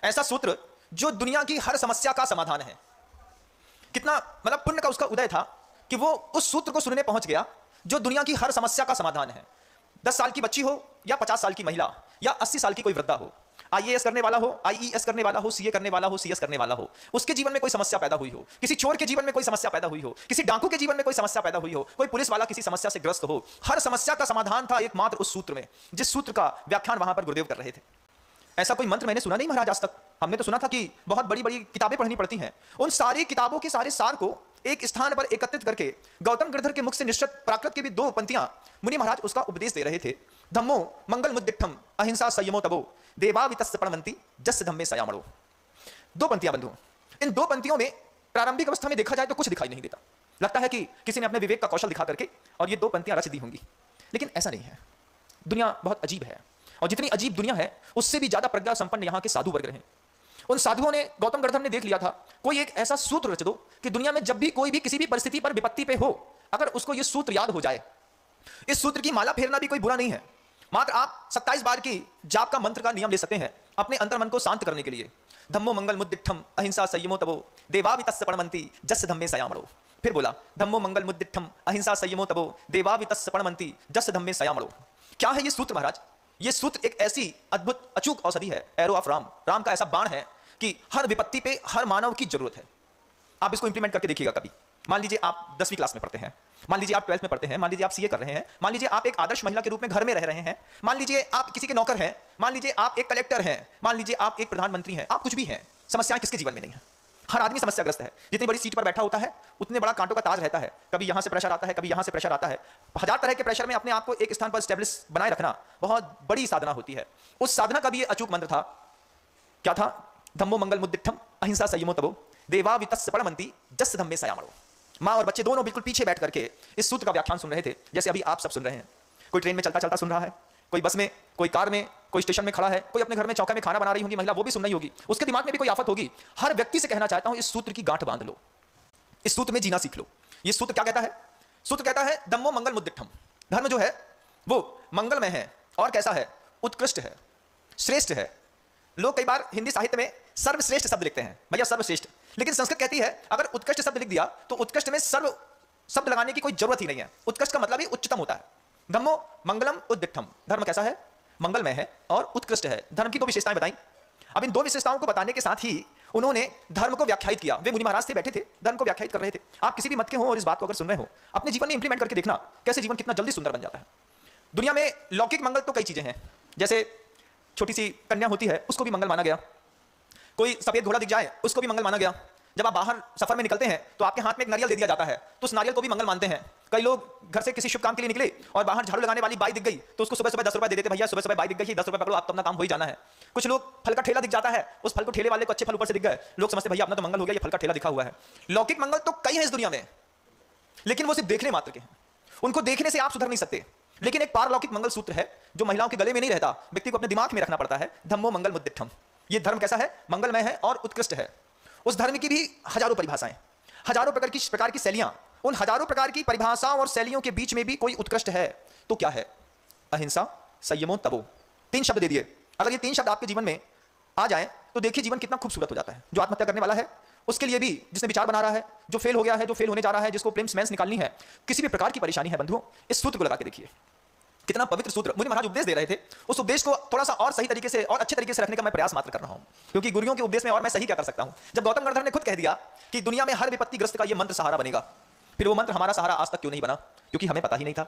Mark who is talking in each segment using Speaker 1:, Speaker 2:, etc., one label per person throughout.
Speaker 1: ऐसा सूत्र जो दुनिया की हर समस्या का समाधान है। कितना मतलब पुण्य का उसका उदय था कि वो उस सूत्र को सुनने पहुंच गया जो दुनिया की हर समस्या का समाधान है। 10 साल की बच्ची हो या 50 साल की महिला या 80 साल की कोई वृद्धा हो, आईएएस करने वाला हो, आईईएस करने वाला हो, सीए करने वाला हो, सीएस करने वाला हो, उसके जीवन में कोई समस्या पैदा हुई हो, किसी चोर के जीवन में कोई समस्या पैदा हुई हो, किसी डाकू के जीवन में कोई समस्या पैदा हुई हो, कोई पुलिस वाला किसी समस्या से ग्रस्त हो, हर समस्या का समाधान था एकमात्र उस सूत्र में, जिस सूत्र का व्याख्यान वहां पर गुरुदेव कर रहे थे। ऐसा कोई मंत्र मैंने सुना नहीं महाराज आज तक। हमने तो सुना था कि बहुत बड़ी बड़ी किताबें पढ़नी पड़ती हैं, उन सारी किताबों के सारे सार को एक स्थान पर एकत्रित करके गौतम गिरधर के मुख से निश्चित प्राकृत की भी 2 पंक्तियां मुनि महाराज उसका उपदेश दे रहे थे। धम्मो मंगल मुद्दिठम अहिंसा संयमो तबो देवावितस्य प्रणवन्ति जस्य धम्मे सयामणो। 2 पंक्तियां बंधु। इन 2 पंक्तियों में प्रारंभिक अवस्था में देखा जाए तो कुछ दिखाई नहीं देता, लगता है कि किसी ने अपने विवेक का कौशल दिखा करके और ये 2 पंक्तियां रच दी होंगी, लेकिन ऐसा नहीं है। दुनिया बहुत अजीब है, और जितनी अजीब दुनिया है उससे भी ज्यादा प्रज्ञा संपन्न यहाँ के साधु वर्ग रहे। उन साधुओं ने, गौतम गिरधर ने देख लिया था, कोई एक ऐसा सूत्र रच दो कि दुनिया में जब भी कोई भी किसी भी परिस्थिति पर विपत्ति पे हो, अगर उसको ये सूत्र याद हो जाए, इस सूत्र की माला फेरना भी कोई बुरा नहीं है। मात्र आप 27 बार की जाप का मंत्र का नियम ले सकते हैं अपने अंतर्मन को शांत करने के लिए। धम्मो मंगल मुद्दिठम अहिंसा संयमो तबो देवावितस्य प्रणवन्ति जस्य धम्मे सयामणो। फिर बोला धम्मो मंगल मुद्दिठम अहिंसा संयमो तबो देवावितस्य प्रणवन्ति जस्य धम्मे सयामणो। क्या है ये सूत्र महाराज? ये सूत्र एक ऐसी अद्भुत अचूक औषधि है, एरो ऑफ राम, राम का ऐसा बाण है कि हर विपत्ति पे हर मानव की जरूरत है। आप इसको इंप्लीमेंट करके देखिएगा कभी। मान लीजिए आप 10वीं क्लास में पढ़ते हैं, मान लीजिए आप 12th में पढ़ते हैं, मान लीजिए आप सीए कर रहे हैं, मान लीजिए आप एक आदर्श महिला के रूप में घर में रह रहे हैं, मान लीजिए आप किसी के नौकर हैं, मान लीजिए आप एक कलेक्टर हैं, मान लीजिए आप एक प्रधानमंत्री हैं, आप कुछ भी हैं, समस्याएं किसके जीवन में नहीं है? हर आदमी समस्याग्रस्त है। जितनी बड़ी सीट पर बैठा होता है उतने बड़ा कांटों का ताज रहता है, कभी यहां से प्रेशर आता है, कभी यहां से प्रेशर आता है। 1000 तरह के प्रेशर में अपने आप को एक स्थान पर स्टेब्लिश बनाए रखना बहुत बड़ी साधना होती है। उस साधना का भी ये अचूक मंत्र था। क्या था? धम्मो मंगल मुद्दिठम अहिंसा संयमो तबो देवावितस्य प्रणवन्ति जस्य धम्मे सयामणो। माँ और बच्चे दोनों बिल्कुल पीछे बैठ करके इस सूत्र का व्याख्यान सुन रहे थे, जैसे अभी आप सब सुन रहे हैं। कोई ट्रेन में चलता चलता सुन रहा है, कोई बस में, कोई कार में, कोई स्टेशन में खड़ा है, कोई अपने घर में चौका में खाना बना रही होगी महिला, वो भी सुन रही होगी, उसके दिमाग में भी कोई आफत होगी। हर व्यक्ति से कहना चाहता हूं, इस सूत्र की गांठ बांध लो, इस सूत्र में जीना सीख लो। ये सूत्र क्या कहता है? सूत्र कहता है धम्मो मंगल मुद्दिठम। धर्म जो है वो मंगलमय है और कैसा है? उत्कृष्ट है, श्रेष्ठ है। लोग कई बार हिंदी साहित्य में सर्वश्रेष्ठ शब्द लिखते हैं, भैया सर्वश्रेष्ठ, लेकिन संस्कृत कहती है अगर उत्कृष्ट शब्द लिख दिया तो उत्कृष्ट में सर्व शब्द लगाने की कोई जरूरत ही नहीं है। उत्कृष्ट का मतलब ही उच्चतम होता है। धम्मो मंगलम उद्दिठम, धर्म कैसा है? मंगलमय है और उत्कृष्ट है। धर्म की 2 विशेषताएं बताई। अब इन 2 विशेषताओं को बताने के साथ ही उन्होंने धर्म को व्याख्यायित किया। वे मुनि महाराज से बैठे थे, धर्म को व्याख्यायित कर रहे थे। आप किसी भी मत के हो और इस बात को अगर सुन रहे हो, अपने जीवन में इंप्लीमेंट करके देखना कैसे जीवन कितना जल्दी सुंदर बन जाता है। दुनिया में लौकिक मंगल तो कई चीजें हैं, जैसे छोटी सी कन्या होती है उसको भी मंगल माना गया, कोई सफेद घोड़ा दिख जाए उसको भी मंगल माना गया। जब आप बाहर सफर में निकलते हैं तो आपके हाथ में एक नारियल दे दिया जाता है, तो उस नारियल को भी मंगल मानते हैं। कई लोग घर से किसी शुभ काम के लिए निकले और बाहर झाड़ू लगाने वाली बाई दिख गई तो उसको सुबह सुबह 10 रुपए दे देते, भैया सुबह सुबह बाई दिख गई 10 रुपए पकड़ो, आप तो अपना काम हो ही जाना है। कुछ लोग फल का ठेला दिख जाता है, उस फल को ठेले वाले को अच्छे फल ऊपर से दिख गए, लोग समझते भैया अपना तो मंगल हो गया, ये फल का ठेला दिखा हुआ है। लौकिक मंगल तो कई है इस दुनिया में, लेकिन वो सिर्फ देखने मात्र के हैं, उनको देखने से आप सुधर नहीं सकते। लेकिन एक पारलौकिक मंगल सूत्र है जो महिलाओं के गले में नहीं रहता, व्यक्ति को अपने दिमाग में रखना पड़ता है। धम्मो मंगल मुद्दिठम। ये धर्म कैसा है? मंगलमय है और उत्कृष्ट है। उस धर्म की भी हजारों परिभाषाएं, हजारों प्रकार की शैलियां, उन हजारों प्रकार की परिभाषाओं और शैलियों के बीच में भी कोई उत्कृष्ट है तो क्या है? अहिंसा संयमो तबो। 3 शब्द दे दिए। अगर ये 3 शब्द आपके जीवन में आ जाए तो देखिए जीवन कितना खूबसूरत हो जाता है। जो आत्महत्या करने वाला है उसके लिए भी, जिसने विचार बना रहा है, जो फेल हो गया है, जो फेल होने जा रहा है, जिसको प्रेम सेंस निकालनी है, किसी भी प्रकार की परेशानी है बंधुओं, इस सूत्र को लगा के देखिए। कितना पवित्र सूत्र मुनि महाराज उपदेश दे रहे थे। उस उपदेश को थोड़ा सा और सही तरीके से और अच्छे तरीके से रखने का मैं प्रयास मात्र कर रहा हूं, क्योंकि गुरुओं के उपदेश में और मैं सही क्या कर सकता हूं। जब गौतम गिरधर ने खुद कह दिया कि दुनिया में हर विपत्तिग्रस्त का यह मंत्र सहारा बनेगा, फिर वो मंत्र हमारा सहारा आज तक क्यों नहीं बना? क्योंकि हमें पता ही नहीं था,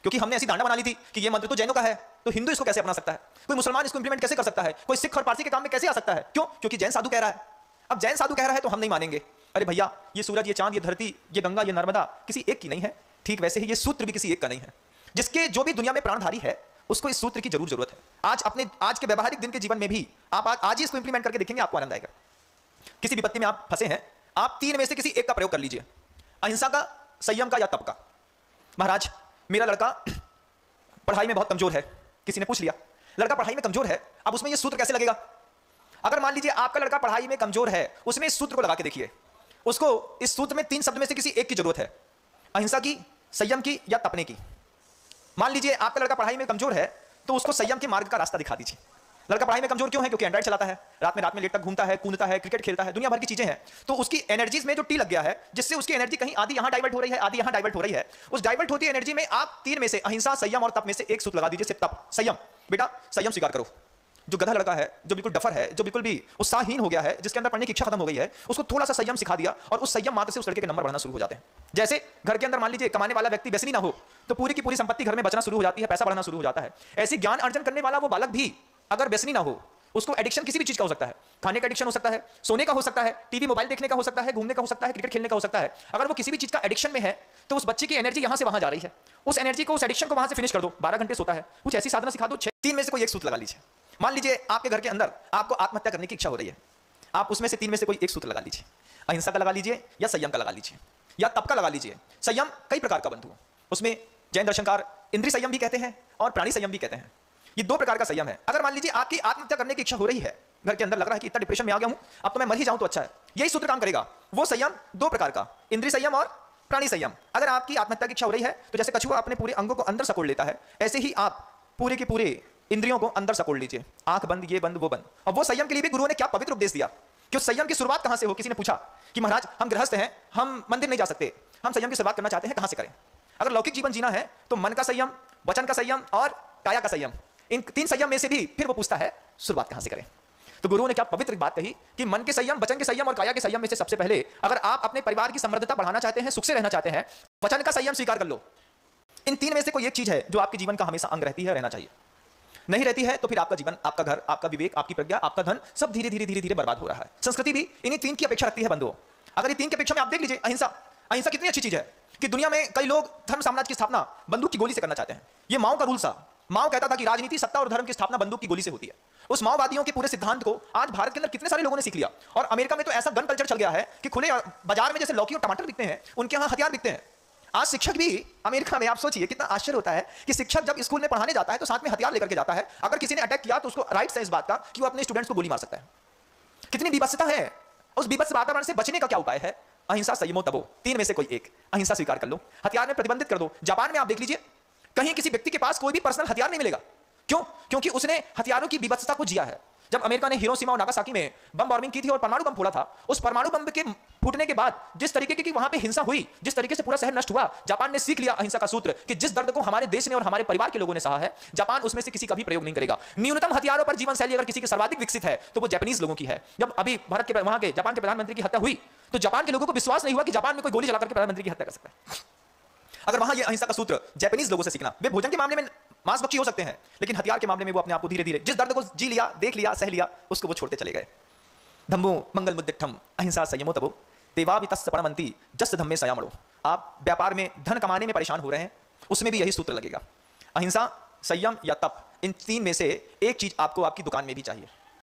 Speaker 1: क्योंकि हमने ऐसी धारणा बना ली थी कि ये मंत्र तो जैनों का है, तो हिंदू इसको कैसे अपना सकता है, कोई मुसलमान इसको इंप्लीमेंट कैसे कर सकता है, कोई सिख और पारसी के काम में कैसे आ सकता है? क्यों? क्योंकि जैन साधु कह रहा है। अब जैन साधु कह रहा है तो हम नहीं मानेंगे। अरे भैया, ये सूरज, ये चांद, ये धरती, ये गंगा, ये नर्मदा किसी एक की नहीं है, ठीक वैसे ही ये सूत्र भी किसी एक का नहीं है। जिसके जो भी दुनिया में प्राणधारी है उसको इस सूत्र की जरूरत है। आज के व्यवहारिक दिन के जीवन में भी आप आज ही इसको इंप्लीमेंट करके देखेंगे, आपको आनंद आएगा। किसी विपत्ति में आप फंसे हैं, आप 3 में से किसी एक का प्रयोग कर लीजिए, अहिंसा का, संयम का या तप का। महाराज, मेरा लड़का पढ़ाई में बहुत कमजोर है, किसी ने पूछ लिया लड़का पढ़ाई में कमजोर है, अब उसमें यह सूत्र कैसे लगेगा? अगर मान लीजिए आपका लड़का पढ़ाई में कमजोर है, उसमें इस सूत्र को लगा के देखिए। उसको इस सूत्र में 3 शब्द में से किसी एक की जरूरत है, अहिंसा की, संयम की या तपने की। मान लीजिए आपका लड़का पढ़ाई में कमजोर है तो उसको संयम के मार्ग का रास्ता दिखा दीजिए। लड़का पढ़ाई में कमजोर क्यों है? क्योंकि एंड्रॉइड चलाता है, रात में लेट तक घूमता है, कूदता है, क्रिकेट खेलता है, दुनिया भर की चीजें हैं। तो उसकी एनर्जीज में जो टी लग गया है, जिससे उसकी एनर्जी कहीं आधी यहां डाइवर्ट हो रही है, आधी यहां डाइवर्ट हो रही है। उस डाइवर्ट होती एनर्जी में आप तीन में से, अहिंसा, संयम और तप में से एक सूत्र लगा दीजिए। सिर्फ तप, संयम। बेटा संयम स्वीकार करो। जो गधा लड़का है, जो बिल्कुल डफर है, जो बिल्कुल भी उत्साहहीन हो गया है, जिसके अंदर पढ़ने की इच्छा खत्म हो गई है, उसको थोड़ा सा संयम सिखा दिया और उस संयम मात्र से उस लड़के के नंबर बढ़ना शुरू हो जाते हैं। जैसे घर के अंदर मान लीजिए कमाने वाला व्यक्ति व्यसनी ना हो, तो पूरी की पूरी संपत्ति घर में बचना शुरू हो जाती है, पैसा बढ़ना शुरू हो जाता है। ऐसी ज्ञान अर्जन करने वाला वो बालक भी अगर व्यसनी ना हो, उसको एडिक्शन किसी भी चीज का हो सकता है। खाने का एडिक्शन हो सकता है, सोने का हो सकता है, टीवी मोबाइल देखने का हो सकता है, घूमने का हो सकता है, क्रिकेट खेलने का हो सकता है। अगर वो किसी भी चीज का एडिक्शन में है, तो उस बच्चे की एनर्जी यहां से वहां जा रही है। उस एनर्जी को, उस एडिक्शन को वहां से फिनिश कर दो। 12 घंटे सोता है, कुछ ऐसी साधना सिखा दो। तीन में से कोई एक सूत्र लगा लीजिए। मान लीजिए आपके घर के अंदर आपको आत्महत्या करने की इच्छा हो रही है, आप उसमें से तीन में से कोई एक सूत्र लगा लीजिए। अहिंसा का लगा लीजिए, या संयम का लगा लीजिए, या तप का लगा लीजिए। संयम कई प्रकार का बंधु, उसमें जैन दर्शनकार इंद्रिय संयम भी कहते हैं और प्राणी संयम भी कहते हैं। ये दो प्रकार का संयम है। अगर मान लीजिए आपकी आत्महत्या करने की इच्छा हो रही है, घर के अंदर लग रहा है कि इतना डिप्रेशन में आ गया हूं, अब तो मैं मर ही जाऊं तो अच्छा है, यही सूत्र काम करेगा। वो संयम दो प्रकार का, इंद्रिय संयम और प्राणी संयम। अगर आपकी आत्महत्या की इच्छा हो रही है, तो जैसे कछुआ अपने पूरे अंगों को अंदर सकोड़ लेता है, ऐसे ही आप पूरे के पूरे इंद्रियों को अंदर सकोड़ लीजिए। आंख बंद, ये बंद, वो बंद। और वो संयम के लिए भी गुरुओं ने क्या पवित्र उपदेश दिया कि उस संयम की शुरुआत कहां से हो। किसी ने पूछा कि महाराज हम गृहस्थ हैं, हम मंदिर नहीं जा सकते, हम संयम की शुरुआत करना चाहते हैं, कहां से करें? अगर लौकिक जीवन जीना है तो मन का संयम, वचन का संयम और काया का संयम, इन तीन संयम में से भी फिर वो पूछता है शुरुआत कहां से करें। तो गुरुओं ने क्या पवित्र बात कही कि मन के संयम, वचन के संयम और काया के संयम में से सबसे पहले अगर आप अपने परिवार की समृद्धता बढ़ाना चाहते हैं, सुख से रहना चाहते हैं, वचन का संयम स्वीकार कर लो। इन तीन में से कोई एक चीज है जो आपके जीवन का हमेशा अंग रहती है, रहना चाहिए। नहीं रहती है तो फिर आपका जीवन, आपका घर, आपका विवेक, आपकी प्रज्ञा, आपका धन सब धीरे धीरे धीरे धीरे बर्बाद हो रहा है। संस्कृति भी इन्हीं तीन की अपेक्षा रखती है बंधुओं। अगर ये तीन की अपेक्षा में आप देख लीजिए, अहिंसा, अहिंसा कितनी अच्छी चीज है कि दुनिया में कई लोग धर्म साम्राज्य की स्थापना बंदूक की गोली से करना चाहते हैं। ये माओ का रूल था। माओ कहता था कि राजनीति, सत्ता और धर्म की स्थापना बंदूक की गोली से होती है। उस माओवादियों के पूरे सिद्धांत को आज भारत के अंदर कितने सारे लोगों ने सीख लिया। और अमेरिका में तो ऐसा गन कल्चर चल गया है कि खुले बाजार में जैसे लौकी और टमाटर बिकते हैं, उनके यहाँ हथियार बिकते हैं। आज शिक्षक भी अमेरिका में, आप सोचिए कितना आश्चर्य होता है कि शिक्षक जब स्कूल में पढ़ाने जाता है तो साथ में हथियार लेकर के जाता है। अगर किसी ने अटैक किया तो उसको राइट है इस बात का कि वो अपने स्टूडेंट्स को गोली मार सकता है। कितनी विभत्सता है। उस विभत्स वातावरण से बचने का क्या उपाय है? अहिंसा, संयमो, तपो, तीन में से कोई एक। अहिंसा स्वीकार कर लो, हथियार में प्रतिबंधित कर दो। जापान में आप देख लीजिए, कहीं किसी व्यक्ति के पास कोई भी पर्सनल हथियार नहीं मिलेगा। क्यों? क्योंकि उसने हथियारों की विभत्सता को जिया है। जब अमेरिका ने हिरोशिमा और नागासाकी में बम बॉम्बिंग की थी और परमाणु बम फोड़ा था, उस परमाणु बम के फूटने के बाद जिस तरीके की वहां पे हिंसा हुई, जिस तरीके से पूरा शहर नष्ट हुआ, जापान ने सीख लिया अहिंसा का सूत्र कि जिस दर्द को हमारे देश ने और हमारे परिवार के लोगों ने सहा है, जापान उसमें से किसी का भी प्रयोग नहीं करेगा। न्यूनतम हथियारों पर जीवन शैली अगर किसी की सर्वाधिक विकसित है तो वो जापानीज लोगों की है। जब अभी भारत के वहां के जापान के प्रधानमंत्री की हत्या हुई तो जापान के लोगों को विश्वास नहीं हुआ कि जापान में कोई गोली चलाकर के प्रधानमंत्री की हत्या कर सकता है। अगर वहां ये अहिंसा का सूत्र जापानीज लोगों से सीखना, वे भोजन के मामले में मांसभक्षी हो सकते हैं, लेकिन हथियार के मामले में वो अपने आप को धीरे धीरे जिस दर्द को जी लिया, देख लिया, सह लिया, उसको वो छोड़ते चले गए। धम्मो मंगल मुद्दिठम अहिंसा संयमो तपो देवावितस्य परमंति जस्य धम्मे संयमणो। आप व्यापार में धन कमाने में परेशान हो रहे हैं, उसमें भी यही सूत्र लगेगा। अहिंसा, संयम या तप, इन तीन में से एक चीज आपको आपकी दुकान में भी चाहिए।